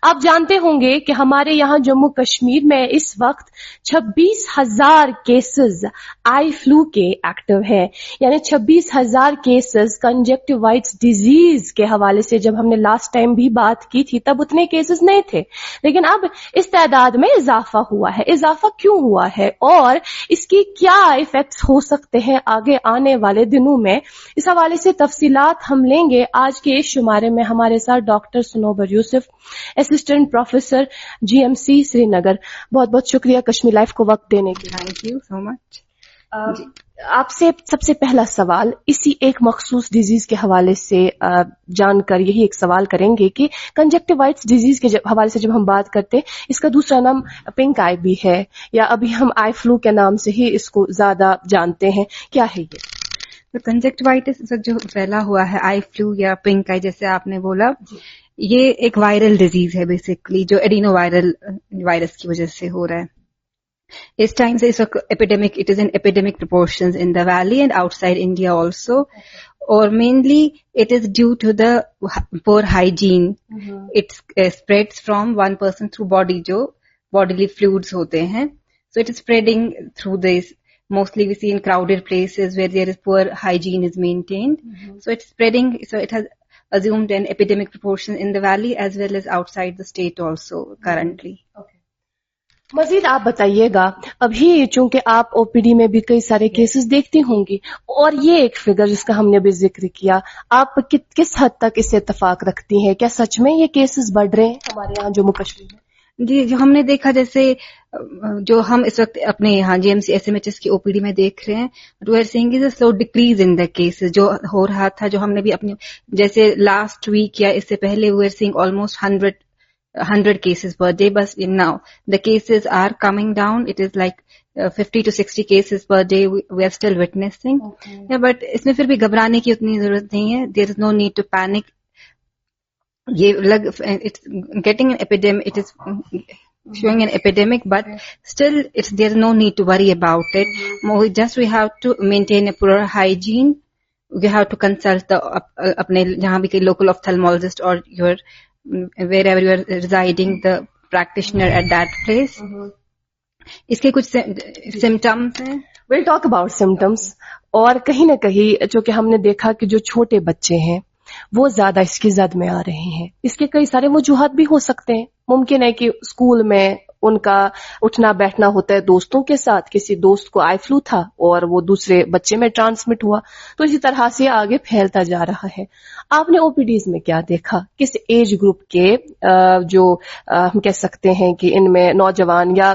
آپ جانتے ہوں گے کہ ہمارے یہاں جموں کشمیر میں اس وقت 26,000 کیسز آئی فلو کے ایکٹیو ہیں، یعنی 26,000 کیسز کنجکٹیوائٹس ڈیزیز کے حوالے سے جب ہم نے لاسٹ ٹائم بھی بات کی تھی تب اتنے کیسز نہیں تھے، لیکن اب اس تعداد میں اضافہ ہوا ہے۔ اضافہ کیوں ہوا ہے اور اس کی کیا ایفیکٹس ہو سکتے ہیں آگے آنے والے دنوں میں، اس حوالے سے تفصیلات ہم لیں گے آج کے اس شمارے میں۔ ہمارے ساتھ ڈاکٹر سنوبر یوسف، اسسٹنٹ پروفیسر GMC سری نگر۔ بہت بہت شکریہ کشمیر لائف کو وقت دینے کے لیے۔ تھینک یو سو مچ۔ آپ سے سب سے پہلا سوال اسی ایک مخصوص ڈیزیز کے حوالے سے جان کر یہی ایک سوال کریں گے کہ کنجکٹیوائٹس ڈیزیز کے حوالے سے جب ہم بات کرتے اس کا دوسرا نام پنک آئی بھی ہے، یا ابھی ہم آئی فلو کے نام سے ہی اس کو زیادہ جانتے ہیں، کیا ہے یہ؟ تو کنجکٹیوائٹس جو پھیلا ہوا ہے آئی فلو یا پنک آئی جیسے آپ نے بولا، یہ ایک وائرل ڈیزیز ہے بیسکلی، جو ایڈینو وائرل وائرس کی وجہ سے ہو رہا ہے۔ اس ٹائم سے اس وقت epidemic, it is in epidemic proportions in the valley and outside India also, اور mainly it is due to the poor hygiene. It spreads from one person through body, جو باڈیلی فلوئڈز ہوتے ہیں، so it is spreading through this. Mostly we see in crowded places where there is poor hygiene is maintained. So it's spreading, so it has assumed an epidemic proportion in the valley as well as outside the state also currently. مزید آپ بتائیے گا، ابھی چونکہ آپ او P D میں بھی کئی سارے کیسز دیکھتی ہوں گی، اور یہ ایک فگر جس کا ہم نے بھی ذکر کیا، آپ کس حد تک اس سے اتفاق رکھتی ہیں؟ کیا سچ میں یہ کیسز بڑھ رہے ہیں ہمارے یہاں جموں کشمیر میں؟ جی، جو ہم نے دیکھا، جیسے جو ہم اس وقت اپنے یہاں GMC SMHS کی OPD میں دیکھ رہے ہیں، we are seeing is a slow decrease in the cases, جو ہو رہا تھا، جو ہم نے بھی اپنی جیسے لاسٹ ویک یا اس سے پہلے we are seeing almost 100 cases per day, but now the cases are coming down. It is like 50 to 60 cases per day we are still witnessing. Yeah, but اس میں پھر بھی گھبرانے کی اتنی ضرورت نہیں ہے. There is no need to panic. It's getting an epidemic, it is showing an epidemic, but still there's no need to worry about it. We have to maintain a poor hygiene. We have to consult اپنے جہاں بھی local ophthalmologist or your wherever you are residing, the practitioner at that place. اس کے کچھ symptoms ہیں. We'll talk about symptoms. اور کہیں نہ کہیں چونکہ ہم نے دیکھا کہ جو چھوٹے بچے ہیں وہ زیادہ اس کی زد میں آ رہے ہیں. اس کے کئی سارے وجوہات بھی ہو سکتے ہیں. ممکن ہے کہ اسکول میں ان کا اٹھنا بیٹھنا ہوتا ہے دوستوں کے ساتھ، کسی دوست کو آئی فلو تھا اور وہ دوسرے بچے میں ٹرانسمٹ ہوا، تو اسی طرح سے آگے پھیلتا جا رہا ہے. آپ نے OPDs میں کیا دیکھا؟ کس ایج گروپ کے جو ہم کہہ سکتے ہیں کہ ان میں نوجوان یا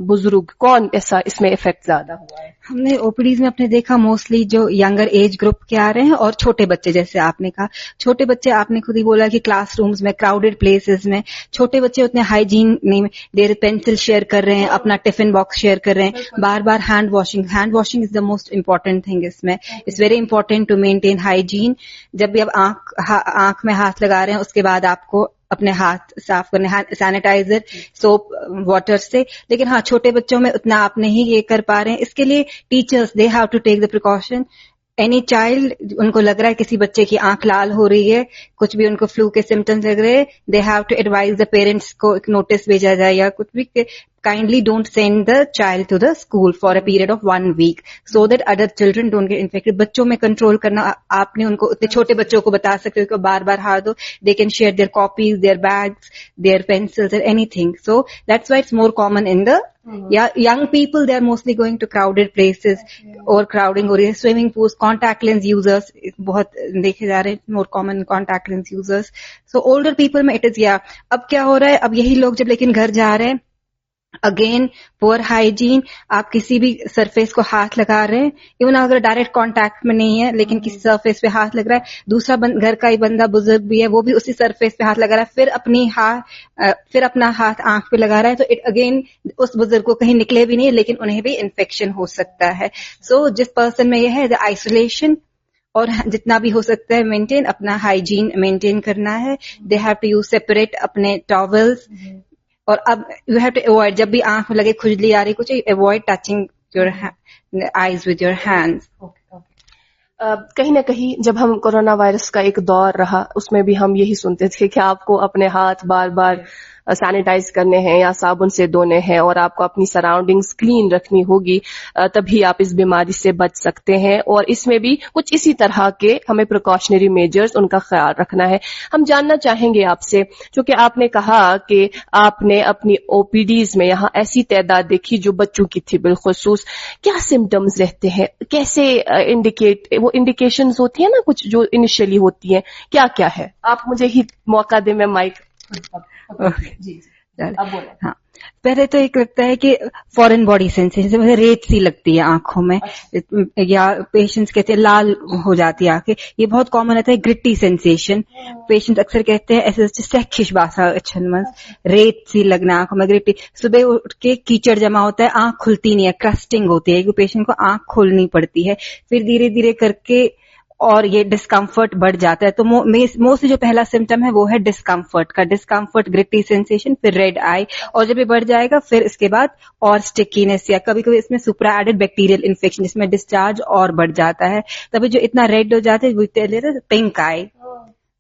بزرگ، کون ایسا اس میں افیکٹ زیادہ ہوا ہے؟ ہم نے OPDs میں اپنے دیکھا موسٹلی جو ینگر ایج گروپ کے آ رہے ہیں، اور چھوٹے بچے. جیسے آپ نے کہا چھوٹے بچے، آپ نے خود ہی بولا کہ کلاس رومز میں، کراؤڈیڈ پلیسز میں چھوٹے بچے اتنے ہائیجین نہیں، دیر پینسل شیئر کر رہے ہیں، اپنا ٹفن باکس شیئر کر رہے ہیں، بار بار hand washing is the most important thing. اس میں it's very important to maintain hygiene. جب بھی آپ آنکھ میں ہاتھ لگا رہے ہیں اس کے بعد آپ کو اپنے ہاتھ صاف کرنے، سینیٹائزر، سوپ، واٹر سے. لیکن ہاں چھوٹے بچوں میں اتنا آپ نہیں یہ کر پا رہے ہیں. اس کے لیے teachers they have to take the precaution. Any child, ان کو لگ رہا ہے کسی بچے کی آنکھ لال ہو رہی ہے، کچھ بھی ان کو فلو کے سمٹمز لگ رہے ہیں، they have to advise the parents کو ایک نوٹس بھیجا جائے یا کچھ بھی، kindly don't send the child to the school for a period of 1 week so that other children don't get infected. بچوں میں کنٹرول کرنا، آپ نے ان کو اتنے چھوٹے بچوں کو بتا سکتے ہو کہ بار بار ہاتھ دو. they can share their copies, their bags, their pencils or anything. So that's why it's more common in the young people. They are mostly going to crowded places or crowding ہو رہی ہے. swimming pools, contact lens users بہت دیکھے جا رہے ہیں، more common contact lens users. So older people میں it is اب کیا ہو رہا ہے، اب یہی لوگ جب لیکن گھر جا رہے ہیں، اگین پور ہائیجین. آپ کسی بھی سرفیس کو ہاتھ لگا رہے ہیں، ایون اگر ڈائریکٹ کانٹیکٹ میں نہیں ہے لیکن کسی سرفیس پہ ہاتھ لگ رہا ہے، دوسرا گھر کا ہی بندہ بزرگ بھی ہے وہ بھی اسی سرفیس پہ ہاتھ لگا رہا ہے، پھر اپنا ہاتھ آنکھ پہ لگا رہا ہے، تو اگین اس بزرگ کو کہیں نکلے بھی نہیں لیکن انہیں بھی انفیکشن ہو سکتا ہے. سو جس پرسن میں یہ ہے آئسولیشن، اور جتنا بھی ہو سکتا ہے مینٹین، اپنا ہائیجین مینٹین کرنا ہے. They have to use separate اپنے ٹاولز. اور اب یو ہیو ٹو اوائڈ، جب بھی آنکھ میں لگے کھجلی آ رہی کچھ، avoid touching your eyes with your hands. کہیں نہ کہیں جب ہم کورونا وائرس کا ایک دور رہا اس میں بھی ہم یہی سنتے تھے کہ آپ کو اپنے ہاتھ بار بار سینیٹائز کرنے ہیں یا صابن سے دھونے ہیں اور آپ کو اپنی سراؤنڈنگز کلین رکھنی ہوگی, تبھی آپ اس بیماری سے بچ سکتے ہیں. اور اس میں بھی کچھ اسی طرح کے ہمیں پریکاشنری میجرز ان کا خیال رکھنا ہے. ہم جاننا چاہیں گے آپ سے, چونکہ آپ نے کہا کہ آپ نے اپنی او پی ڈیز میں یہاں ایسی تعداد دیکھی جو بچوں کی تھی بالخصوص, کیا سمٹمز رہتے ہیں, کیسے وہ انڈیکیشنز ہوتی ہیں نا کچھ جو انیشلی ہوتی ہیں, کیا کیا ہے؟ آپ مجھے ہی موقع دیں, میں مائک. جی اب بولیں. ہاں, پہلے تو ایک لگتا ہے کہ فورن باڈی سینسیشن, ریت سی لگتی ہے آنکھوں میں, یا پیشنٹس کہتے ہیں لال ہو جاتی ہے آنکھیں, یہ بہت کامن رہتا ہے. گرٹی سینسیشن, پیشنٹ اکثر کہتے ہیں ایسے سیکھش باسا اچھن من, ریت سی لگنا آنکھوں میں, گرٹی. صبح اٹھ کے کیچڑ جمع ہوتا ہے, آنکھ کھلتی نہیں ہے, کرسٹنگ ہوتی ہے, پیشنٹ کو آنکھ کھولنی پڑتی ہے. پھر دھیرے دھیرے کر کے اور یہ ڈسکمفرٹ بڑھ جاتا ہے. تو موسٹلی جو پہلا سمٹم ہے وہ ہے ڈسکمفرٹ کا, ڈسکمفرٹ, گرٹی سینسیشن, پھر ریڈ آئی, اور جب یہ بڑھ جائے گا پھر اس کے بعد اور اسٹکینس, یا کبھی کبھی اس میں سپرا ایڈڈ بیکٹیریل انفیکشن, جس میں ڈسچارج اور بڑھ جاتا ہے, تبھی جو اتنا ریڈ ہو جاتا ہے وہ پنک آئی.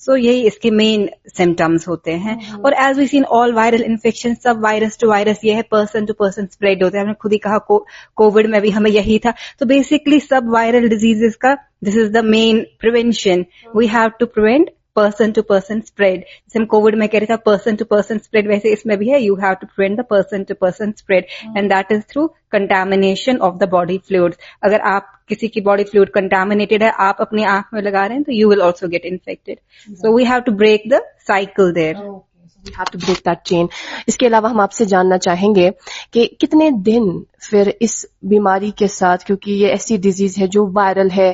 سو یہی اس کے مین سمٹمز ہوتے ہیں. اور as we seen all viral infection, سب وائرس ٹو وائرس, یہ ہے پرسن ٹو پرسن اسپریڈ ہوتا ہے. ہم نے خود ہی کہا کووڈ میں بھی ہمیں یہی تھا. تو بیسکلی سب وائرل ڈیزیزز کا this is the main prevention. We have to prevent person to person spread. جیسے ہم کووڈ میں کہہ رہے تھے پرسن ٹو پرسن اسپریڈ, ویسے اس میں بھی ہے, you have to prevent the person to person spread, and that is through contamination of the body fluid. اگر آپ کسی کی باڈی فلوئڈ کنٹامینیٹڈ ہے, آپ اپنی آنکھ میں لگا رہے ہیں, تو you will also get infected. So we have to break the cycle there. We have to break that chain. اس کے علاوہ ہم آپ سے جاننا چاہیں گے کہ کتنے دن پھر اس بیماری کے ساتھ, کیونکہ یہ ایسی ڈیزیز ہے جو وائرل ہے,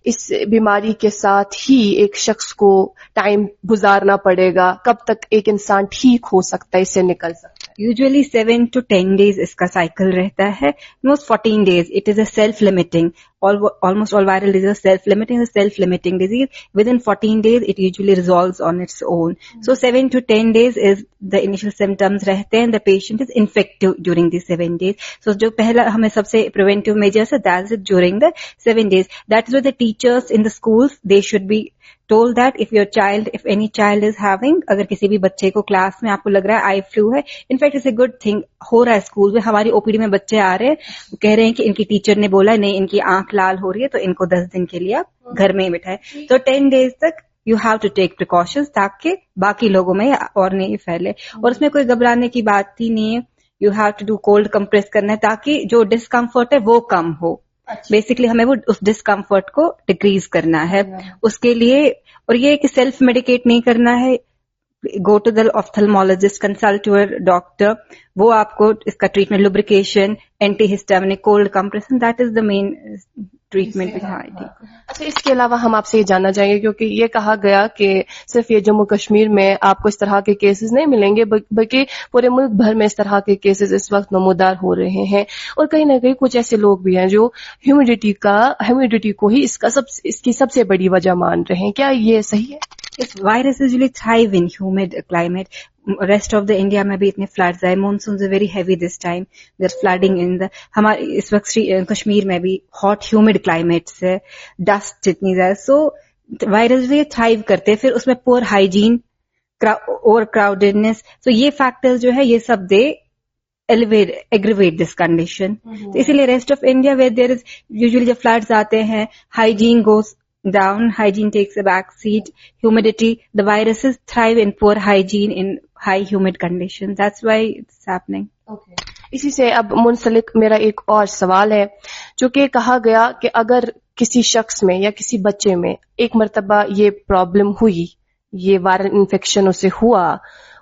اس بیماری کے ساتھ ہی ایک شخص کو ٹائم گزارنا پڑے گا, کب تک ایک انسان ٹھیک ہو سکتا ہے, اس سے نکل سکتا ہے؟ Usually 7 to 10 days اس کا سائیکل رہتا ہے. Most 14 days. It is a self-limiting. Almost all viral diseases are self-limiting. It's a self-limiting disease. Within 14 days, it usually resolves on its own. So 7 to 10 days is the initial symptoms رہتے ہیں. The patient is infective during these 7 days. So جو پہلا ہمیں سب سے preventive measures ہے, that's it during the 7 days. That is why the teachers in the schools, they should be told that if any child is having, اگر کسی بھی بچے کو کلاس میں آپ کو لگ رہا ہے آئی فلو ہے, in fact it's a good thing, ہو رہا ہے اسکول میں. ہماری او پی ڈی میں بچے آ رہے ہیں, کہہ رہے ہیں کہ ان کی ٹیچر نے بولا نہیں, ان کی آنکھ لال ہو رہی ہے, تو ان کو 10 دن کے لیے آپ گھر میں ہی بٹھائے. تو 10 days تک you have to take precautions, تاکہ باقی لوگوں میں اور نہیں پھیلے. اور اس میں کوئی گھبرانے کی بات ہی نہیں ہے. You have to do cold compress کرنا ہے, تاکہ جو ڈسکمفرٹ ہے وہ کم ہو. بیسکلی ہمیں وہ اس ڈسکمفرٹ کو ڈیکریز کرنا ہے. اس کے لیے, اور یہ کہ سیلف میڈیکیٹ نہیں کرنا ہے, go to the ophthalmologist, consult your doctor, وہ آپ کو اس کا treatment, lubrication, antihistaminic, cold compression, that is the main treatment. اچھا, اس کے علاوہ ہم آپ سے یہ جاننا چاہیں گے, کیونکہ یہ کہا گیا کہ صرف یہ جموں کشمیر میں آپ کو اس طرح کے کیسز نہیں ملیں گے, بلکہ پورے ملک بھر میں اس طرح کے کیسز اس وقت نمودار ہو رہے ہیں. اور کہیں نہ کہیں کچھ ایسے لوگ بھی ہیں جو ہیومیڈیٹی کو ہی اس کی سب سے بڑی وجہ مان رہے ہیں. کیا یہ صحیح ہے؟ Yes, virus usually thrive in humid climate. Rest of the India میں بھی اتنے floods آئے. Monsoons are very heavy this time. There's flooding in the, ہمارے اس وقت کشمیر میں بھی hot humid climates ہے, dust اتنی زیادہ. So virus بھی thrive کرتے, پھر اس میں poor hygiene, over crowdedness. So یہ factors جو ہے, یہ سب دے aggravate this condition. تو اسی لیے rest of India where there is usually جب floods آتے ہیں, hygiene goes down, hygiene takes a back seat, humidity, the viruses thrive in poor hygiene in high humid conditions. That's why it's happening. Okay. اسی سے اب منسلک میرا ایک اور سوال ہے, جو کہ کہا گیا کہ اگر کسی شخص میں یا کسی بچے میں ایک مرتبہ یہ پرابلم ہوئی, یہ وائرل انفیکشن اسے ہوا,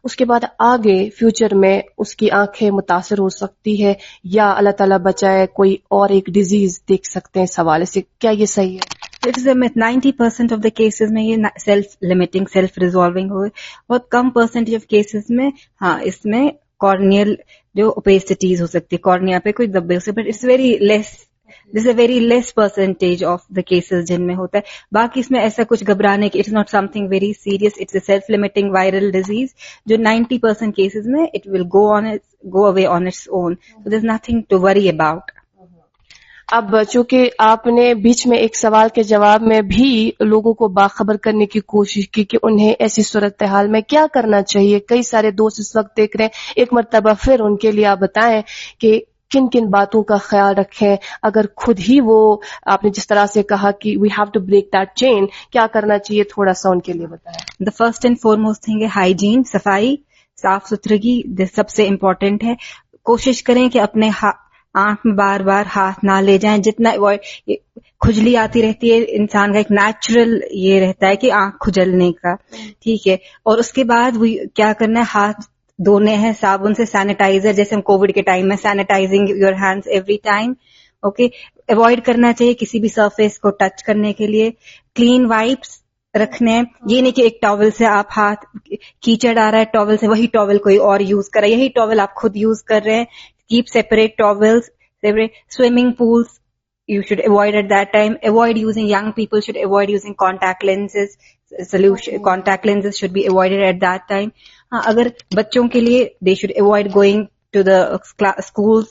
اس کے بعد آگے فیوچر میں اس کی آنکھیں متاثر ہو سکتی ہے, یا اللہ تعالیٰ بچائے کوئی اور ایک ڈیزیز دیکھ سکتے ہیں اس حوالے سے, کیا یہ صحیح ہے؟ It is a myth. 90% of the cases میں یہ self-limiting, self-resolving ہوئے. بہت کم percentage of cases میں ہاں اس میں corneal جو opacities ہو سکتی ہے, cornea پہ کوئی دبے ہو سکتے, but it's very less. This is a very less percentage of the cases جن میں ہوتا ہے. باقی اس میں ایسا کچھ گھبرانے کی, it is not something very serious. It's a self-limiting viral disease جو 90% cases میں it will go away on its own. So there's nothing to worry about. اب چونکہ آپ نے بیچ میں ایک سوال کے جواب میں بھی لوگوں کو باخبر کرنے کی کوشش کی کہ انہیں ایسی صورتحال میں کیا کرنا چاہیے، کئی سارے دوست اس وقت دیکھ رہے ہیں، ایک مرتبہ پھر ان کے لیے آپ بتائیں کہ کن کن باتوں کا خیال رکھیں اگر خود ہی وہ آپ نے جس طرح سے کہا کہ we have to break that chain, کیا کرنا چاہیے، تھوڑا سا ان کے لیے بتائیں. The first and foremost thing ہے ہائیجین، صفائی، صاف ستھرگی سب سے امپورٹنٹ ہے. کوشش کریں کہ اپنے آنکھ میں بار بار ہاتھ نہ لے جائیں، جتنا کھجلی آتی رہتی ہے، انسان کا ایک نیچرل یہ رہتا ہے کہ آنکھ کھجلنے کا، ٹھیک ہے. اور اس کے بعد وہ کیا کرنا ہے، ہاتھ دھونے ہیں صابن سے، سینیٹائزر، جیسے ہم کووڈ کے ٹائم میں sanitising your hands every time, okay. Avoid کرنا چاہیے کسی بھی سرفیس کو ٹچ کرنے کے لیے. کلین وائپس رکھنے ہیں، یہ نہیں کہ ایک ٹاول سے آپ ہاتھ کیچڑ آ رہا ہے ٹاول سے، وہی ٹاول کوئی اور یوز کر رہا ہے، یہی ٹاول آپ خود یوز کر رہے ہیں. Keep separate towels. Swimming pools you should avoid at that time. Avoid using, young people should avoid using contact lenses. Contact lenses should be avoided at that time. اگر بچوں کے لیے they should avoid going to the schools.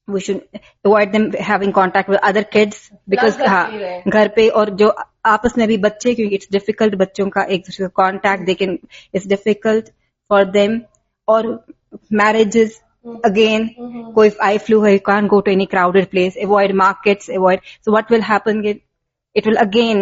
We should avoid them having contact with other kids because گھر پہ اور جو آپس میں بھی بچے، کیونکہ it's difficult بچوں کا ایک دوسرے کا contact it's difficult for them. اور marriages again, کوئی eye flu ہے, you can't go to any crowded place, avoid markets, so what will happen, it will again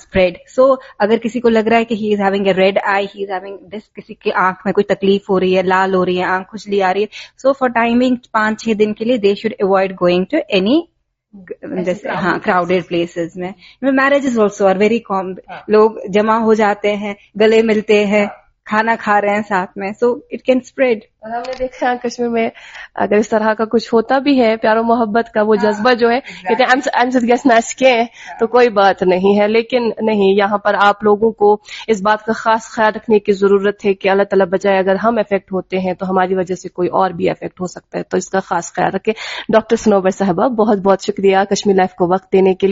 spread. So اگر کسی کو لگ رہا ہے کہ he is having a red eye, he is having this, کسی کی آنکھ میں کوئی تکلیف ہو رہی ہے، لال ہو رہی ہے، آنکھ کھجلی آ رہی ہے، so for timing 5-6 دن کے لیے they should avoid going to any crowded places میں. Marriages also are very common, لوگ جمع ہو جاتے ہیں، گلے ملتے ہیں، کھانا کھا رہے ہیں ساتھ میں، so it can spread. اور ہم نے دیکھا کشمیر میں اگر اس طرح کا کچھ ہوتا بھی ہے، پیار و محبت کا وہ جذبہ جو ہے، کہتے ہیں تو کوئی بات نہیں ہے، لیکن نہیں، یہاں پر آپ لوگوں کو اس بات کا خاص خیال رکھنے کی ضرورت ہے کہ اللہ تعالیٰ بجائے اگر ہم افیکٹ ہوتے ہیں تو ہماری وجہ سے کوئی اور بھی افیکٹ ہو سکتا ہے، تو اس کا خاص خیال رکھیں. ڈاکٹر صنوبر صاحبہ، بہت بہت شکریہ کشمیر لائف کو وقت دینے کے لیے.